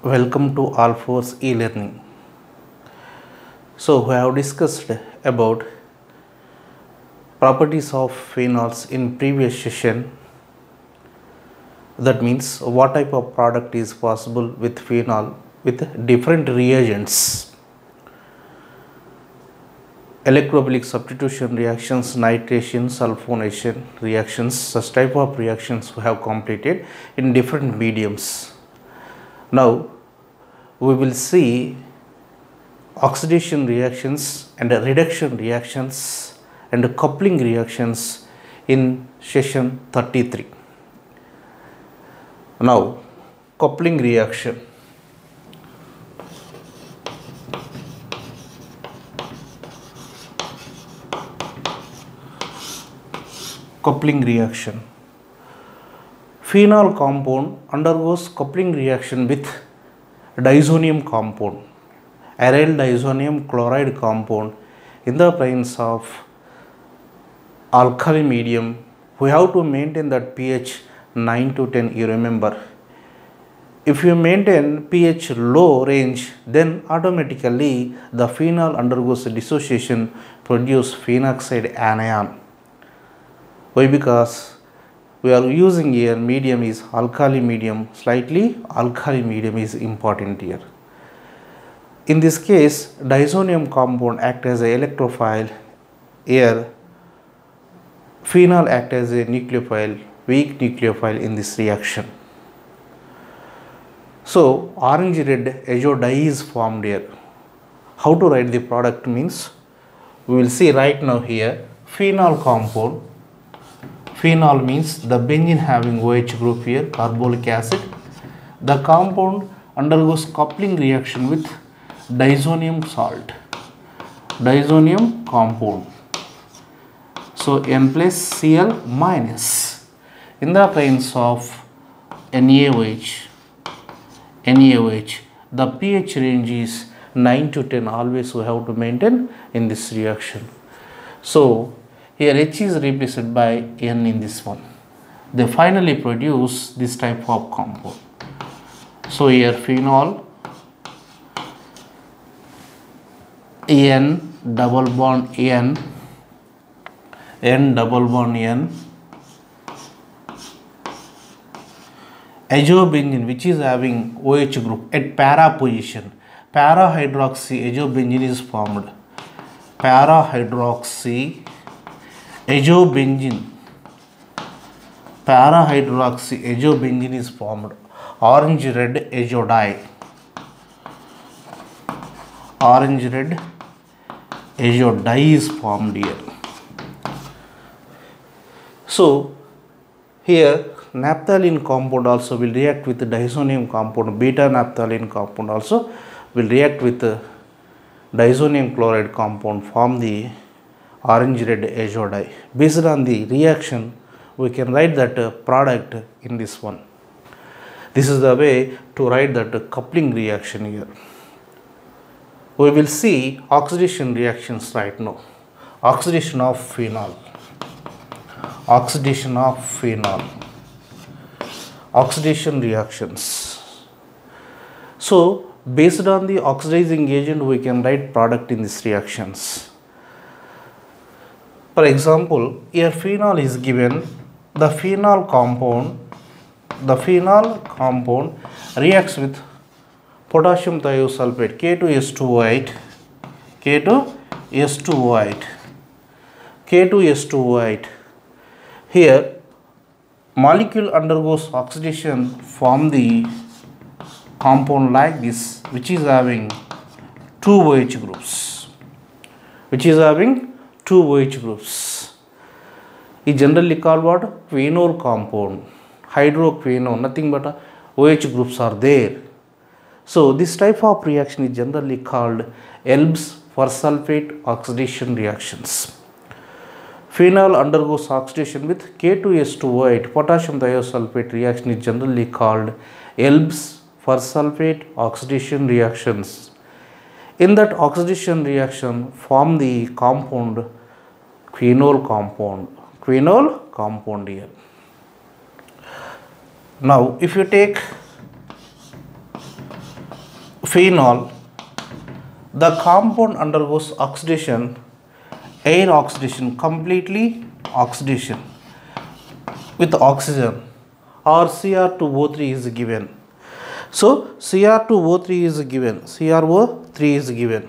Welcome to All4 e-learning. So we have discussed about properties of phenols in previous session. That means what type of product is possible with phenol with different reagents. Electrophilic substitution reactions, nitration, sulfonation reactions, such type of reactions we have completed in different mediums. Now we will see oxidation reactions and reduction reactions and coupling reactions in session 33. Now coupling reaction. Coupling reaction. Phenol compound undergoes coupling reaction with diazonium compound, aryl diazonium chloride compound in the presence of alkali medium. We have to maintain that pH 9 to 10. You remember, if you maintain pH low range, then automatically the phenol undergoes dissociation, produce phenoxide anion. Why? Because we are using here medium is alkali medium, slightly alkali medium is important here. In this case, diazonium compound act as a electrophile, here phenol act as a nucleophile, weak nucleophile in this reaction. So orange red azo dye is formed here. How to write the product means we will see right now here. Phenol compound. Phenol means the benzene having OH group here, carbolic acid. The compound undergoes coupling reaction with diazonium salt, diazonium compound. So N plus Cl minus in the presence of NaOH, the pH range is 9 to 10. Always we have to maintain in this reaction. So here H is replaced by N in this one. They finally produce this type of compound. So here phenol, N double bond N, N double bond N, azobenzene which is having OH group at para position. Para hydroxy azobenzene is formed. Para hydroxy azobenzene, para hydroxy azobenzene is formed. Orange red azo dye, orange red azo dye is formed here. So here naphthalene compound also will react with the diazonium compound. Beta naphthalene compound also will react with the diazonium chloride compound, form the orange red azo dye. Based on the reaction, we can write that product in this one. This is the way to write that coupling reaction here. We will see oxidation reactions right now. Oxidation of phenol. Oxidation of phenol. Oxidation reactions. So based on the oxidizing agent, we can write product in these reactions. For example, here phenol is given. The phenol compound reacts with potassium thiosulfate, K2S2O8, K2S2O8. Here molecule undergoes oxidation, form the compound like this, which is having two OH groups. Is generally called what? Quinol compound. Hydroquinone, nothing but OH groups are there. So this type of reaction is generally called Elb's persulfate oxidation reactions. Phenol undergoes oxidation with K2S2O8, potassium thiosulfate reaction is generally called Elb's persulfate oxidation reactions. In that oxidation reaction, form the compound quinol compound here. Now if you take phenol, the compound undergoes oxidation, air oxidation, completely oxidation with oxygen, or Cr2O3 is given. So Cr2O3 is given, CrO3 is given,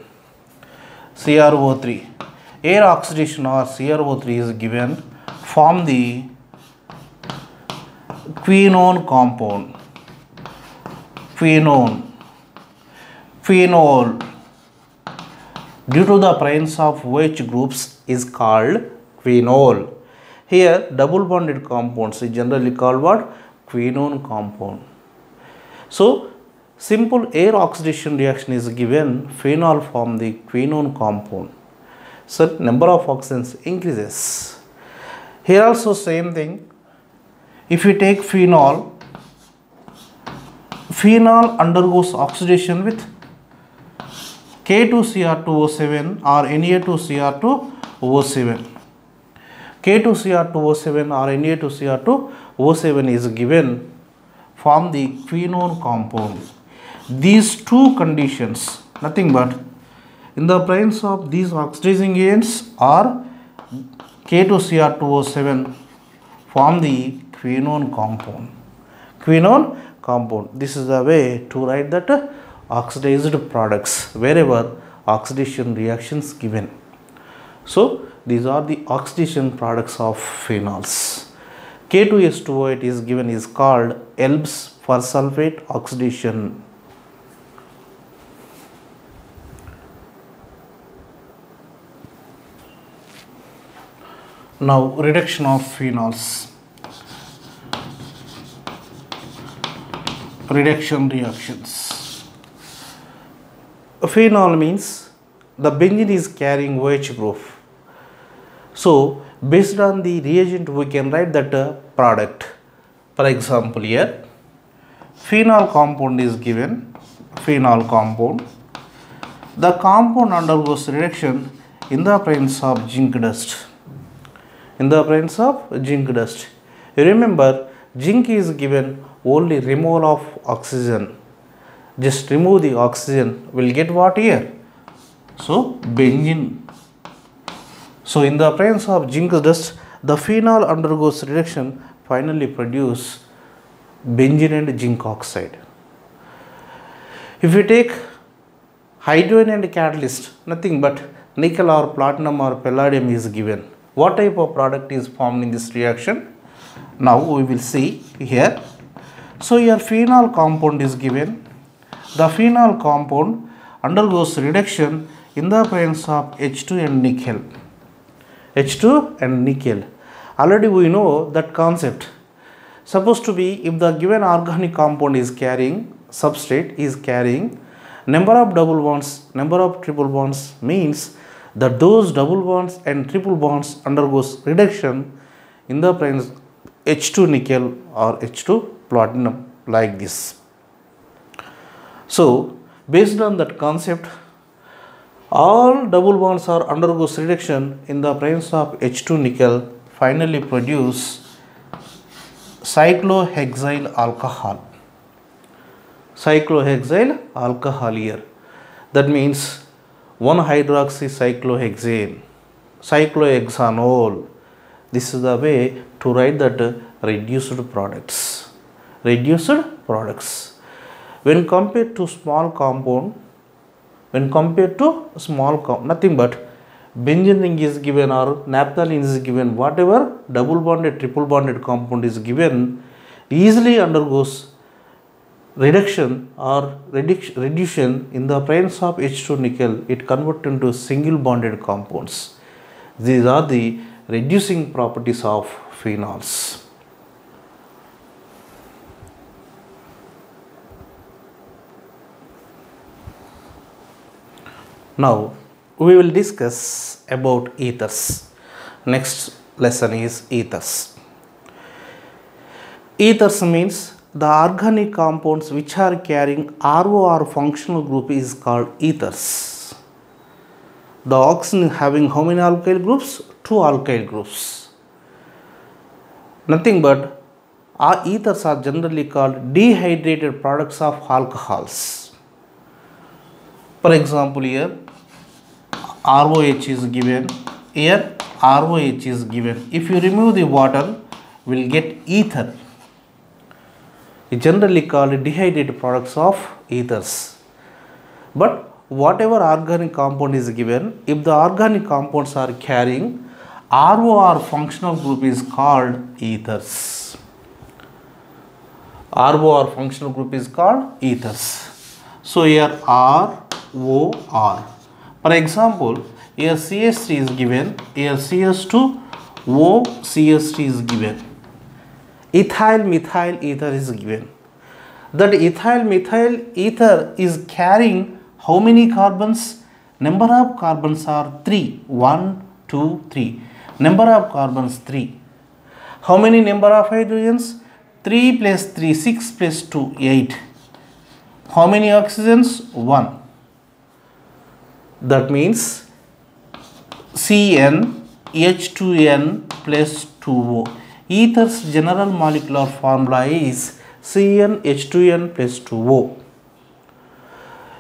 CrO3, air oxidation or CrO3 is given, form the quinone compound, quinone, phenol, due to the presence of OH groups is called quinol. Here double bonded compounds is generally called what? Quinone compound. So simple air oxidation reaction is given, phenol form the quinone compound. So number of oxygens increases. Here also same thing. If you take phenol, phenol undergoes oxidation with K2Cr2O7 or Na2Cr2O7. K2Cr2O7 or Na2Cr2O7 is given, form the quinone compound. These two conditions, nothing but in the presence of these oxidizing agents or K2Cr2O7 form the quinone compound. Quinone compound. This is the way to write that oxidized products wherever oxidation reactions given. So these are the oxidation products of phenols. K2S2O8 is given is called ELBS for sulfate oxidation. Now reduction of phenols. Reduction reactions. Phenol means the benzene is carrying OH group. So based on the reagent we can write that product. For example, here phenol compound is given, phenol compound. The compound undergoes reduction in the presence of zinc dust. In the presence of zinc dust. Remember, zinc is given only removal of oxygen. Just remove the oxygen, will get what here? So benzene. So in the presence of zinc dust, the phenol undergoes reduction, finally produce benzene and zinc oxide. If we take hydrogen and catalyst, nothing but nickel or platinum or palladium is given. What type of product is formed in this reaction? Now we will see here. So here phenol compound is given. The phenol compound undergoes reduction in the presence of H2 and nickel. H2 and nickel. Already we know that concept. Supposed to be if the given organic compound is carrying, substrate is carrying number of double bonds, number of triple bonds, means that those double bonds and triple bonds undergoes reduction in the presence H2 nickel or H2 platinum, like this. So based on that concept, all double bonds are undergoes reduction in the presence of H2 nickel, finally produce cyclohexyl alcohol. Cyclohexyl alcohol here. That means 1-hydroxycyclohexane, cyclohexanol. This is the way to write that reduced products. Reduced products. When compared to small compound, nothing but benzene ring is given or naphthalene is given, whatever double bonded, triple bonded compound is given, easily undergoes reduction or reduction in the presence of H2 nickel, it converts into single bonded compounds. These are the reducing properties of phenols. Now we will discuss about ethers. Next lesson is ethers. Ethers means the organic compounds which are carrying ROR functional group is called ethers. The oxygen having how many alkyl groups? 2 alkyl groups. Nothing but ethers are generally called dehydrated products of alcohols. For example, here ROH is given, here ROH is given. If you remove the water, we'll get ether. It's generally called dehydrated products of ethers. But whatever organic compound is given, if the organic compounds are carrying ROR functional group is called ethers. ROR functional group is called ethers. So here ROR. For example, here CH3 is given, here CH2O CH3 is given. Ethyl methyl ether is given. That ethyl methyl ether is carrying how many carbons? Number of carbons are 3. 1, 2, 3. Number of carbons 3. How many number of hydrogens? 3 plus 3, 6 plus 2, 8. How many oxygens? 1. That means CnH2n plus 2O. Ether's general molecular formula is CnH2n plus 2O.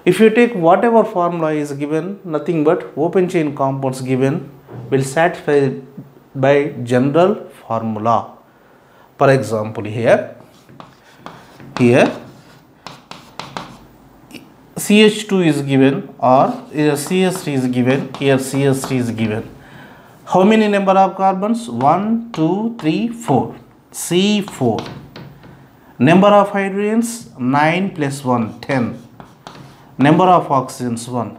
If you take whatever formula is given, nothing but open chain compounds given will satisfy by general formula. For example, here CH2 is given, or here CH3 is given, here CH3 is given. How many number of carbons? 1, 2, 3, 4. C4. Number of hydrogens? 9 plus 1, 10. Number of oxygens? 1.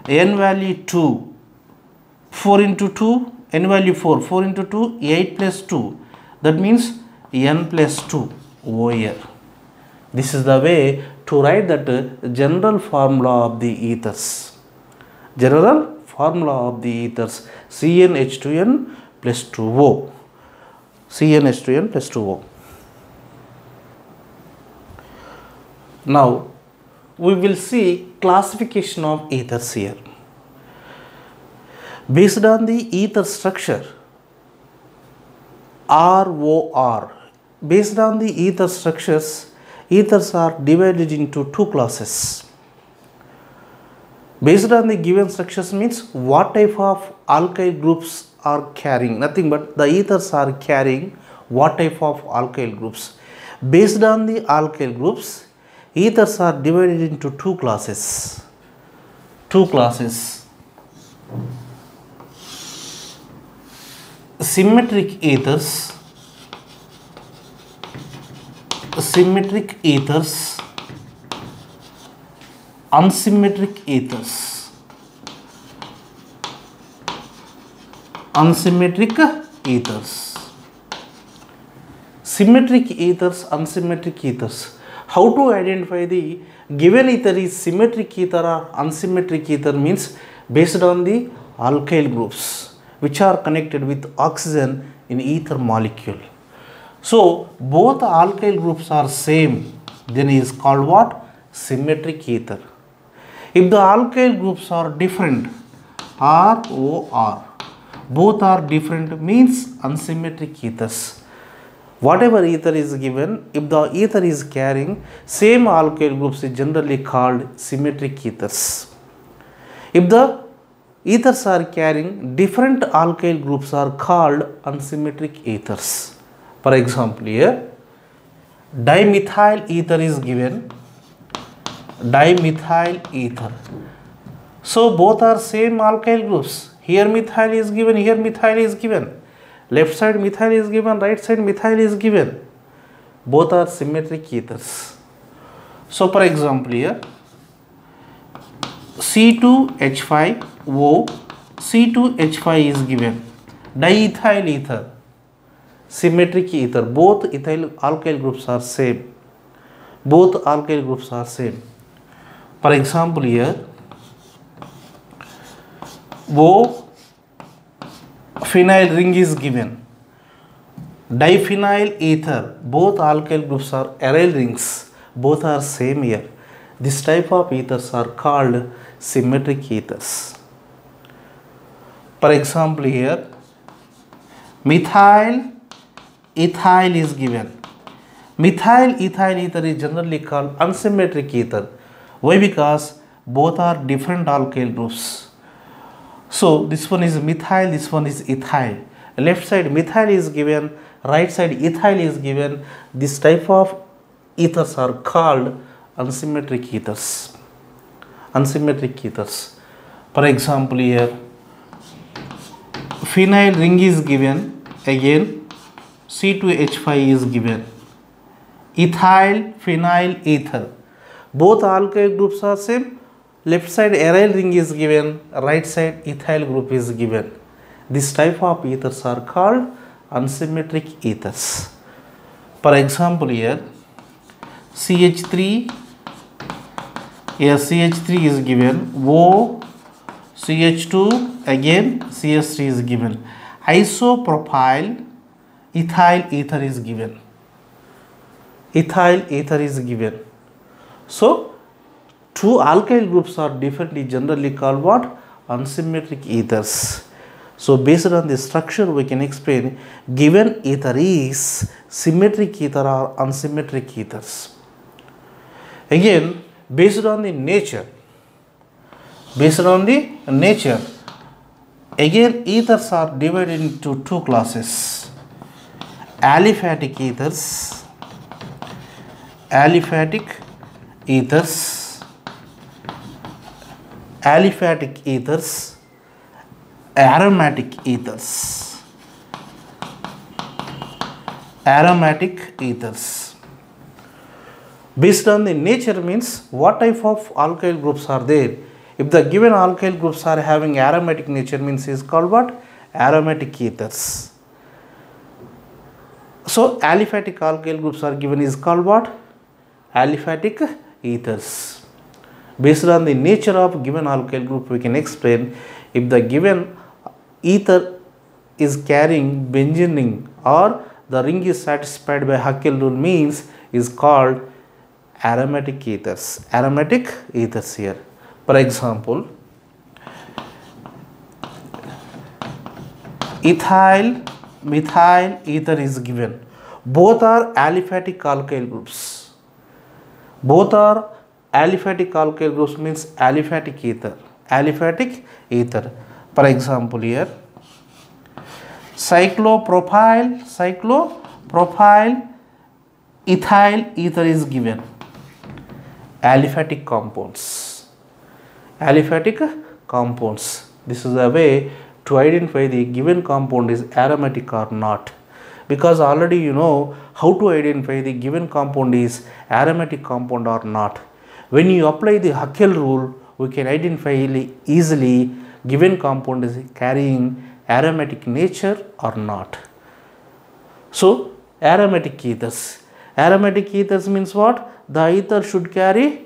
N value 2. 4 into 2. N value 4. 4 into 2. 8 plus 2. That means N plus 2 over here. This is the way to write that general formula of the ethers. General formula of the ethers, CnH2n plus 2O. CnH2n plus 2O. Now, we will see classification of ethers here. Based on the ether structure, ROR. Based on the ether structures, ethers are divided into two classes. Based on the given structures means what type of alkyl groups are carrying, nothing but the ethers are carrying what type of alkyl groups. Based on the alkyl groups, ethers are divided into two classes. Symmetric ethers, unsymmetric ethers. Symmetric ethers, unsymmetric ethers. How to identify the given ether is symmetric ether or unsymmetric ether means based on the alkyl groups which are connected with oxygen in ether molecule. So both alkyl groups are same, then is called what? Symmetric ether. If the alkyl groups are different, ROR, both are different means unsymmetric ethers. Whatever ether is given, if the ether is carrying same alkyl groups is generally called symmetric ethers. If the ethers are carrying different alkyl groups are called unsymmetric ethers. For example, here dimethyl ether is given, dimethyl ether. So both are same alkyl groups. Here methyl is given, here methyl is given. Left side methyl is given, right side methyl is given. Both are symmetric ethers. So for example, here C2H5O, C2H5 is given. Diethyl ether, symmetric ether. Both ethyl alkyl groups are same. Both alkyl groups are same. For example, here O phenyl ring is given. Diphenyl ether, both alkyl groups are aryl rings, both are same here. This type of ethers are called symmetric ethers. For example, here methyl ethyl is given. Methyl ethyl ether is generally called unsymmetric ether. Why? Because both are different alkyl groups. So this one is methyl, this one is ethyl. Left side methyl is given, right side ethyl is given. This type of ethers are called unsymmetric ethers. Unsymmetric ethers. For example, here phenyl ring is given, again C2H5 is given. Ethyl, phenyl, ether. Both alkyl groups are same. Left side aryl ring is given, right side ethyl group is given. This type of ethers are called unsymmetric ethers. For example, here CH3, here CH3 is given, O, CH2, again CH3 is given. Isopropyl ethyl ether is given. Ethyl ether is given. So two alkyl groups are differently generally called what? Unsymmetric ethers. So based on the structure we can explain given ether is symmetric ether or unsymmetric ethers. Again, based on the nature, again ethers are divided into two classes: aliphatic ethers, aliphatic ethers, aromatic ethers. Based on the nature means what type of alkyl groups are there. If the given alkyl groups are having aromatic nature means is called what? Aromatic ethers. So aliphatic alkyl groups are given is called what? Aliphatic ethers. Based on the nature of given alkyl group we can explain if the given ether is carrying benzene ring or the ring is satisfied by Haeckel rule means is called aromatic ethers. Aromatic ethers here. For example, ethyl, methyl ether is given. Both are aliphatic alkyl groups. Both are aliphatic alkyl groups means aliphatic ether. Aliphatic ether. For example, here cyclopropyl ethyl ether is given. Aliphatic compounds. This is a way to identify the given compound is aromatic or not. Because already you know how to identify the given compound is aromatic compound or not. When you apply the Haeckel rule, we can identify easily given compound is carrying aromatic nature or not. So aromatic ethers. Aromatic ethers means what? The ether should carry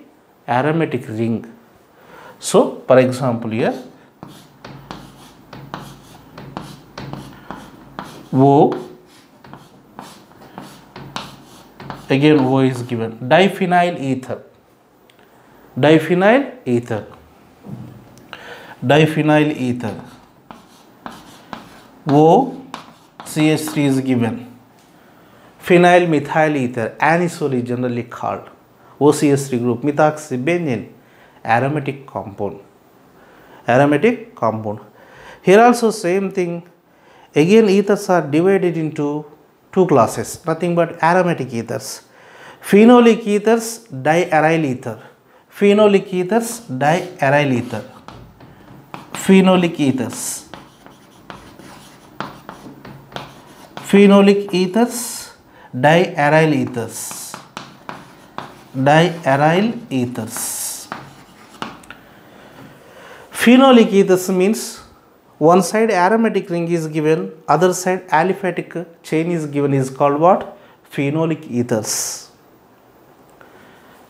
aromatic ring. So for example, here O, again O is given. Diphenyl ether. O, CH3 is given. Phenyl methyl ether, anisole is generally called. OCH3 group, methoxybenzene, aromatic compound. Here also same thing. Again ethers are divided into two classes, nothing but aromatic ethers. Phenolic ethers, diaryl ether. Phenolic ethers, diaryl ether. Phenolic ethers, diaryl ethers. Phenolic ethers means one side aromatic ring is given, other side aliphatic chain is given is called what? Phenolic ethers.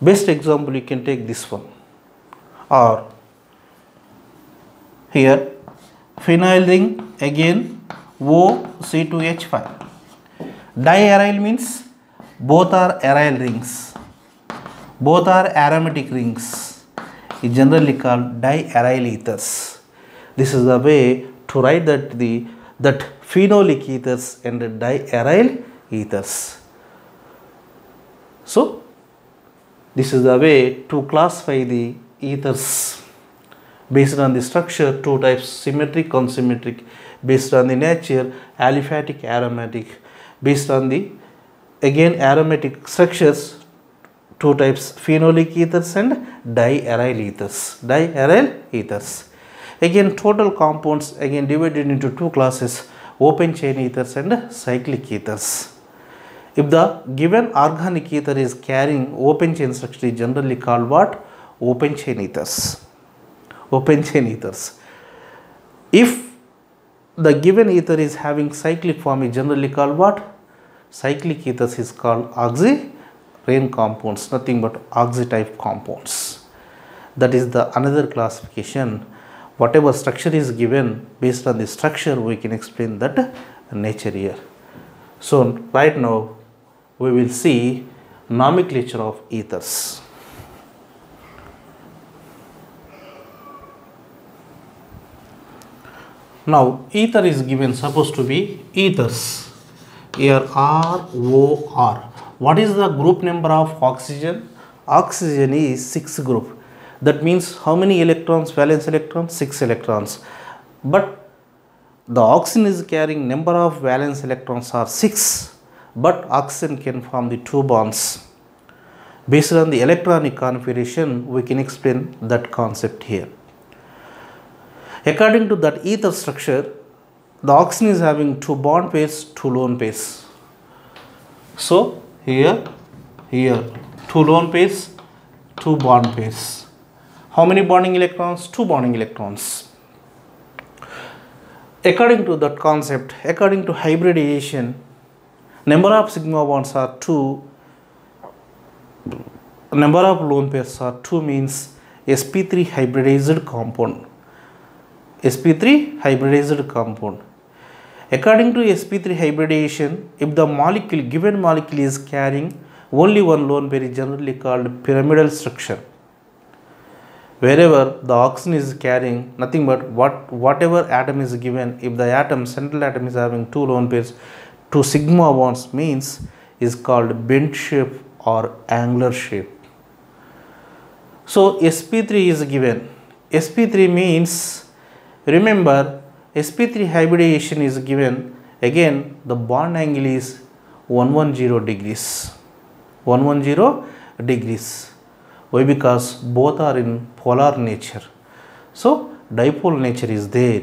Best example you can take this one. Or here phenyl ring, again OC2H5. Diaryl means both are aryl rings. Both are aromatic rings. Is generally called diaryl ethers. This is the way to write that phenolic ethers and diaryl ethers. So this is the way to classify the ethers. Based on the structure, two types, symmetric, unsymmetric. Based on the nature, aliphatic, aromatic. Based on the again aromatic structures, two types, phenolic ethers and diaryl ethers. Diaryl ethers. Again total compounds again divided into two classes, open chain ethers and cyclic ethers. If the given organic ether is carrying open chain structure, is generally called what? Open chain ethers. Open chain ethers. If the given ether is having cyclic form, is generally called what? Cyclic ethers is called oxyrane compounds, nothing but oxy type compounds. That is the another classification. Whatever structure is given, based on the structure we can explain that nature here. So right now we will see nomenclature of ethers. Now ether is given, supposed to be ethers. Here ROR. What is the group number of oxygen? Oxygen is 6 group. That means how many electrons? Valence electrons? 6 electrons. But the oxygen is carrying number of valence electrons are 6. But oxygen can form the 2 bonds. Based on the electronic configuration, we can explain that concept here. According to that ether structure, the oxygen is having 2 bond pairs, 2 lone pairs. So here 2 lone pairs, 2 bond pairs. How many bonding electrons? 2 bonding electrons. According to that concept, according to hybridization, number of sigma bonds are 2, number of lone pairs are 2, means sp3 hybridized compound. sp3 hybridized compound. According to sp3 hybridization, if the molecule, given molecule is carrying only one lone pair, is generally called pyramidal structure. Wherever the oxygen is carrying nothing but whatever atom is given, if the atom, central atom is having 2 lone pairs, 2 sigma bonds, means is called bent shape or angular shape. So sp3 is given. sp3 means, remember, sp3 hybridization is given, again the bond angle is 110 degrees. 110 degrees. Why? Because both are in polar nature. So dipole nature is there.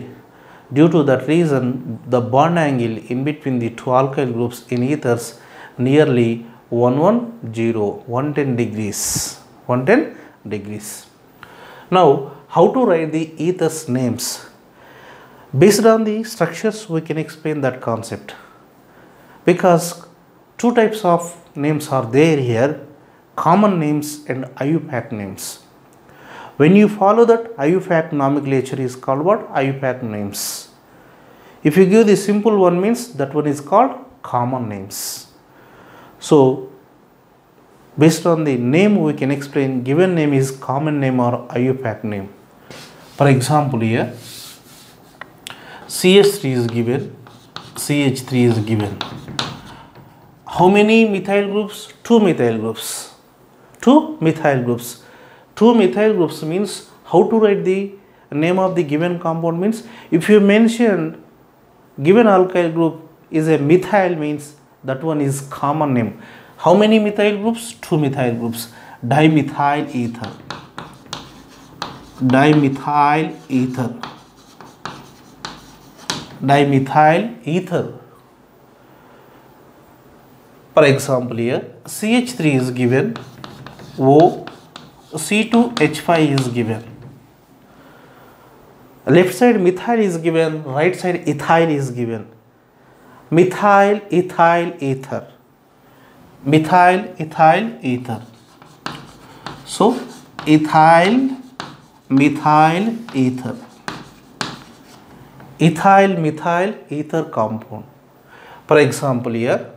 Due to that reason, the bond angle in between the 2 alkyl groups in ethers nearly 110 degrees. 110 degrees. Now, how to write the ethers names? Based on the structures, we can explain that concept. Because 2 types of names are there here, common names and IUPAC names. When you follow that, IUPAC nomenclature is called what? IUPAC names. If you give the simple one, means that one is called common names. So based on the name, we can explain given name is common name or IUPAC name. For example, here CH3 is given, CH3 is given. How many methyl groups? 2 methyl groups. 2 methyl groups. 2 methyl groups means, how to write the name of the given compound means, if you mention given alkyl group is a methyl, means that one is common name. How many methyl groups? 2 methyl groups. Dimethyl ether. Dimethyl ether. Dimethyl ether. For example, here CH3 is given, O, C2H5 is given. Left side methyl is given, right side ethyl is given. Methyl, ethyl, ether. Methyl, ethyl, ether. So ethyl, methyl, ether. Ethyl, methyl, ether compound. For example, here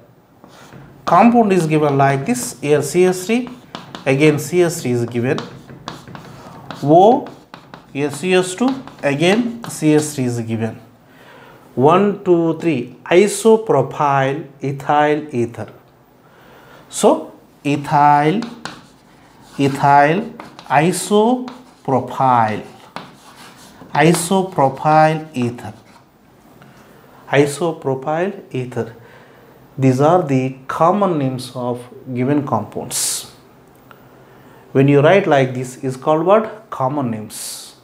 compound is given like this. Here CH3, again CH3 is given. O, here CH2, again CH3 is given. 1, 2, 3, isopropyl ethyl ether. So ethyl, ethyl, isopropyl isopropyl. Isopropyl ether. Isopropyl ether. These are the common names of given compounds. When you write like this, is called what? Common names.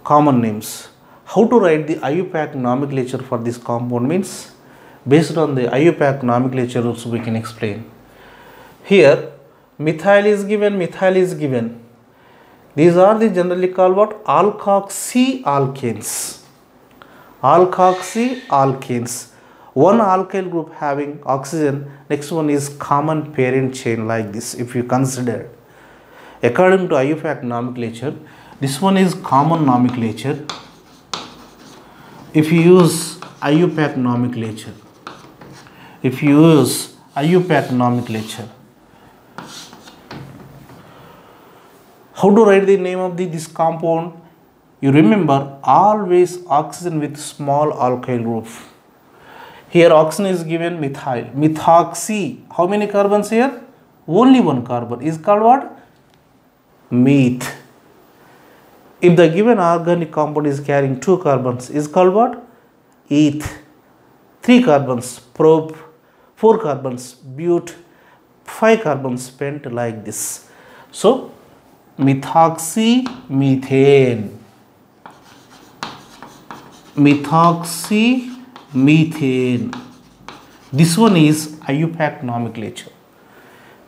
Common names. How to write the IUPAC nomenclature for this compound means, based on the IUPAC nomenclature also we can explain. Here methyl is given, methyl is given. These are the generally called what? Alkoxy alkanes. Alkoxy alkanes. One alkyl group having oxygen, next one is common parent chain like this. If you consider, according to IUPAC nomenclature, this one is common nomenclature. If you use IUPAC nomenclature, how to write the name of this compound? You remember, always oxygen with small alkyl group. Here oxygen is given methyl, methoxy. How many carbons here? Only one carbon. Is called what? Meth. If the given organic compound is carrying 2 carbons, is called what? Eth. 3 carbons, prop. 4 carbons, but. 5 carbons, pent, like this. So methoxymethane. Methoxymethane. This one is IUPAC nomenclature.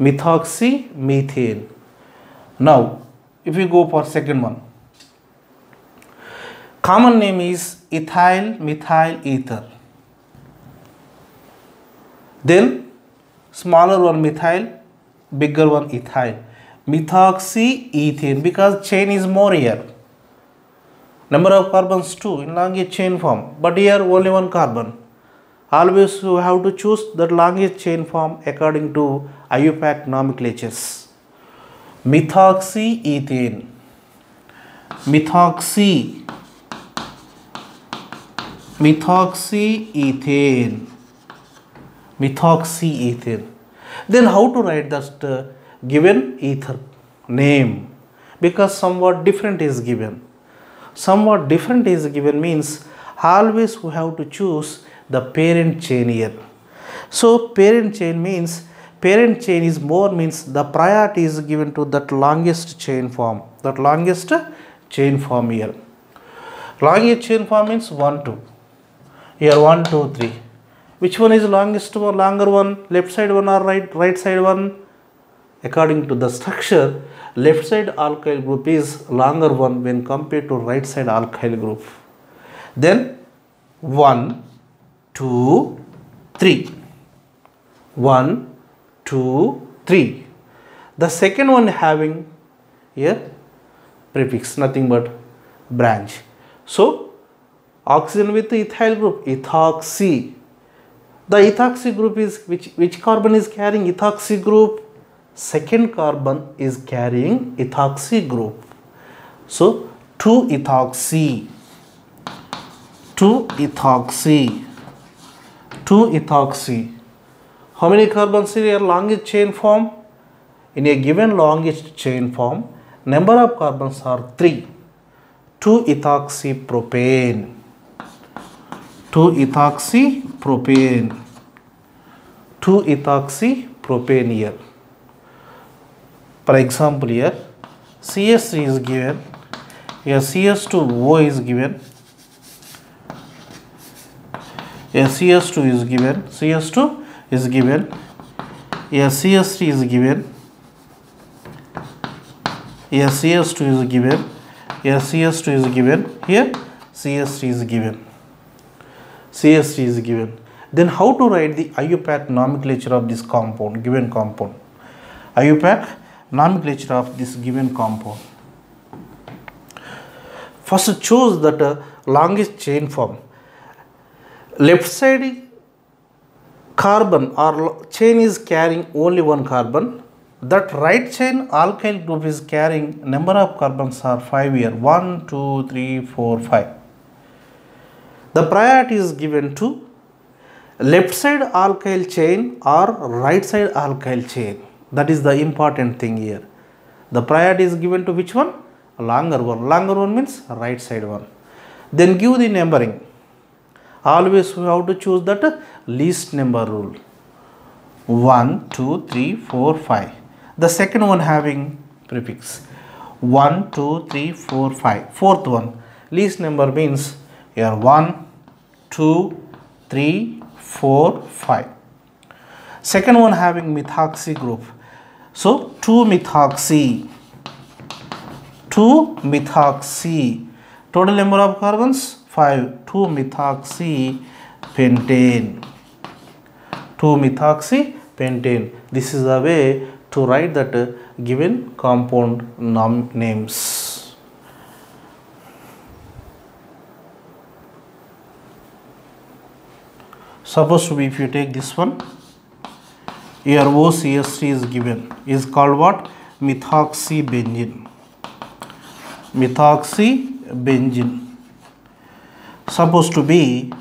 Methoxymethane. Now, if we go for second one, common name is ethyl methyl ether. Then smaller one methyl, bigger one ethyl. Methoxyethane, because chain is more here. Number of carbons 2 in longest chain form, but here only one carbon. Always you have to choose the longest chain form according to IUPAC nomenclatures. Methoxyethane. Methoxyethane. Then how to write that given ether name? Because somewhat different is given. Somewhat different is given means always we have to choose the parent chain here. So parent chain means, parent chain is more means the priority is given to that longest chain form. That longest chain form here. Longest chain form means 1, 2. Here 1, 2, 3. Which one is longest one, longer one? Left side one or right side one? According to the structure, left side alkyl group is longer one when compared to right side alkyl group. Then 1, 2, 3. 1, 2, 3. The second one having here prefix, nothing but branch. So oxygen with the ethyl group, ethoxy. The ethoxy group is which carbon is carrying ethoxy group? Second carbon is carrying ethoxy group. So 2 ethoxy. How many carbons in your longest chain form? In a given longest chain form, number of carbons are 3. 2 ethoxypropane. 2 ethoxypropane here. For example, here CS3 is given, here CS2O is given, here CS2 is given, CS2 is given, here CS3 is given, here CS2 is given, here CS2 is given, here CS3 is given. CS3 is given. Then how to write the IUPAC nomenclature of this compound, given compound? IUPAC nomenclature of this given compound. First choose that longest chain form. Left side carbon or chain is carrying only one carbon. That right chain alkyl group is carrying number of carbons are 5 here. 1, 2, 3, 4, 5. The priority is given to left side alkyl chain or right side alkyl chain. That is the important thing here. The priority is given to which one? Longer one. Longer one means right side one. Then give the numbering. Always we have to choose that least number rule. 1, 2, 3, 4, 5. The second one having prefix 1, 2, 3, 4, 5. Fourth one, least number means here 1, 2, 3, 4, 5. Second one having methoxy group. So 2-methoxy. 2-methoxy. Total number of carbons 5. 2-methoxy pentane. 2-methoxy pentane. This is the way to write that given compound names. Suppose to be, if you take this one, here OCH3 is given, is called what? Methoxybenzene. Methoxybenzene. Suppose to be,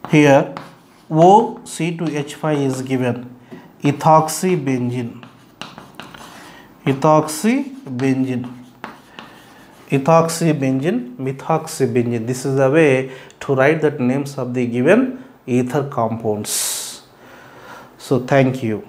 here OC2H5 is given, ethoxybenzene. Ethoxybenzene. Ethoxybenzene, methoxybenzene. This is the way to write the names of the given ether compounds. So thank you.